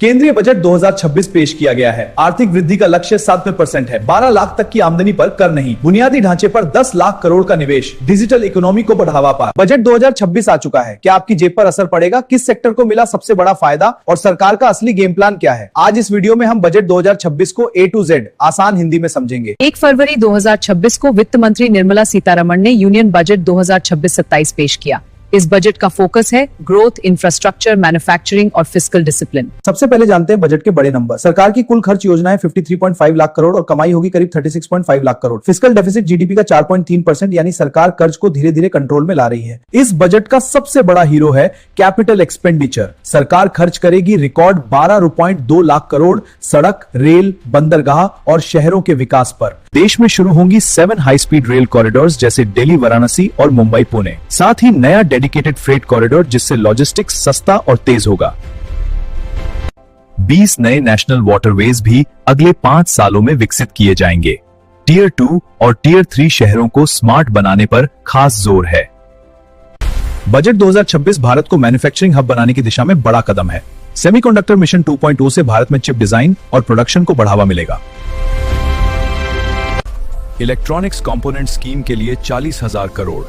केंद्रीय बजट 2026 पेश किया गया है। आर्थिक वृद्धि का लक्ष्य 7% है। 12 लाख तक की आमदनी पर कर नहीं, बुनियादी ढांचे पर 10 लाख करोड़ का निवेश, डिजिटल इकोनॉमी को बढ़ावा पा। बजट 2026 आ चुका है। क्या आपकी जेब पर असर पड़ेगा? किस सेक्टर को मिला सबसे बड़ा फायदा और सरकार का असली गेम प्लान क्या है? आज इस वीडियो में हम बजट 2026 को A to Z आसान हिंदी में समझेंगे। 1 फरवरी 2026 को वित्त मंत्री निर्मला सीतारमण ने यूनियन बजट 2026-27 पेश किया। इस बजट का फोकस है ग्रोथ, इंफ्रास्ट्रक्चर, मैन्युफैक्चरिंग और फिस्कल डिसिप्लिन। सबसे पहले जानते हैं बजट के बड़े नंबर। सरकार की कुल खर्च योजना है 53.5 लाख करोड़ और कमाई होगी करीब 36.5 lakh crore. Fiscal deficit GDP का 4.3% यानी सरकार कर्ज को धीरे धीरे कंट्रोल में ला रही है। इस बजट का सबसे बड़ा हीरो है कैपिटल एक्सपेंडिचर। सरकार खर्च करेगी रिकॉर्ड 12.2 लाख करोड़ सड़क, रेल, बंदरगाह और शहरों के विकास पर। देश में शुरू होंगी 7 हाई स्पीड रेल कॉरिडोर्स जैसे दिल्ली, वाराणसी और मुंबई, पुणे। साथ ही नया डेडिकेटेड फ्रेट कॉरिडोर जिससे लॉजिस्टिक्स सस्ता और तेज होगा। 20 नए नेशनल वाटरवेज भी अगले 5 सालों में विकसित किए जाएंगे। टियर 2 और टियर 3 शहरों को स्मार्ट बनाने पर खास जोर है। बजट 2026 भारत को मैन्युफैक्चरिंग हब बनाने की दिशा में बड़ा कदम है। सेमीकंडक्टर मिशन 2.0 से भारत में चिप डिजाइन और प्रोडक्शन को बढ़ावा मिलेगा। इलेक्ट्रॉनिक्स कंपोनेंट स्कीम के लिए 40,000 करोड़,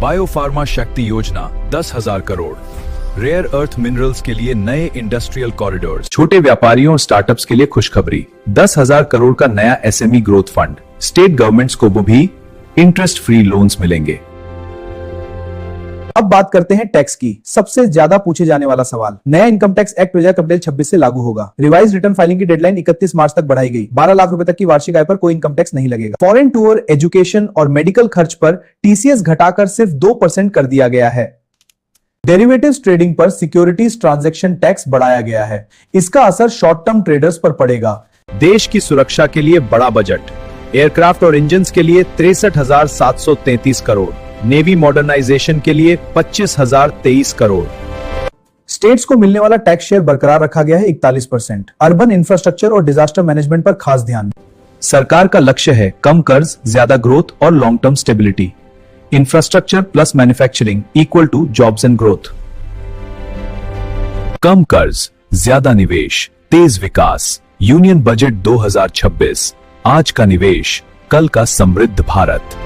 बायोफार्मा शक्ति योजना 10,000 करोड़, रेयर अर्थ मिनरल्स के लिए नए इंडस्ट्रियल कॉरिडोर्स, छोटे व्यापारियों और स्टार्टअप्स के लिए खुशखबरी 10,000 करोड़ का नया SME growth fund, state governments को भी इंटरेस्ट फ्री लोन्स मिलेंगे। अब बात करते हैं टैक्स की। सबसे ज्यादा पूछे जाने वाला सवाल। नया इनकम टैक्स एक्ट 2026 से लागू होगा। रिवाइज रिटर्न फाइलिंग की डेडलाइन 31 मार्च तक बढ़ाई गई। 12 लाख रुपए तक की वार्षिक आय पर कोई इनकम टैक्स नहीं लगेगा। फॉरेन टूर, एजुकेशन और मेडिकल खर्च पर टीसीएस घटाकर सिर्फ 2% कर दिया गया है। डेरिवेटिव्स ट्रेडिंग पर सिक्योरिटीज ट्रांजैक्शन टैक्स बढ़ाया गया है। इसका असर शॉर्ट टर्म ट्रेडर्स पर पड़ेगा। देश की सुरक्षा के लिए बड़ा बजट। एयरक्राफ्ट और इंजन्स के लिए 63,733 करोड़, नेवी मॉडर्नाइजेशन के लिए 25,023 करोड़। स्टेट्स को मिलने वाला टैक्स शेयर बरकरार रखा गया है 41%। अर्बन इंफ्रास्ट्रक्चर और डिजास्टर मैनेजमेंट पर खास ध्यान। सरकार का लक्ष्य है कम कर्ज, ज्यादा ग्रोथ और long term stability. Infrastructure plus manufacturing equal to jobs and growth. कम कर्ज, ज्यादा निवेश, तेज विकास। यूनियन बजट 2026, आज का निवेश, कल का समृद्ध भारत।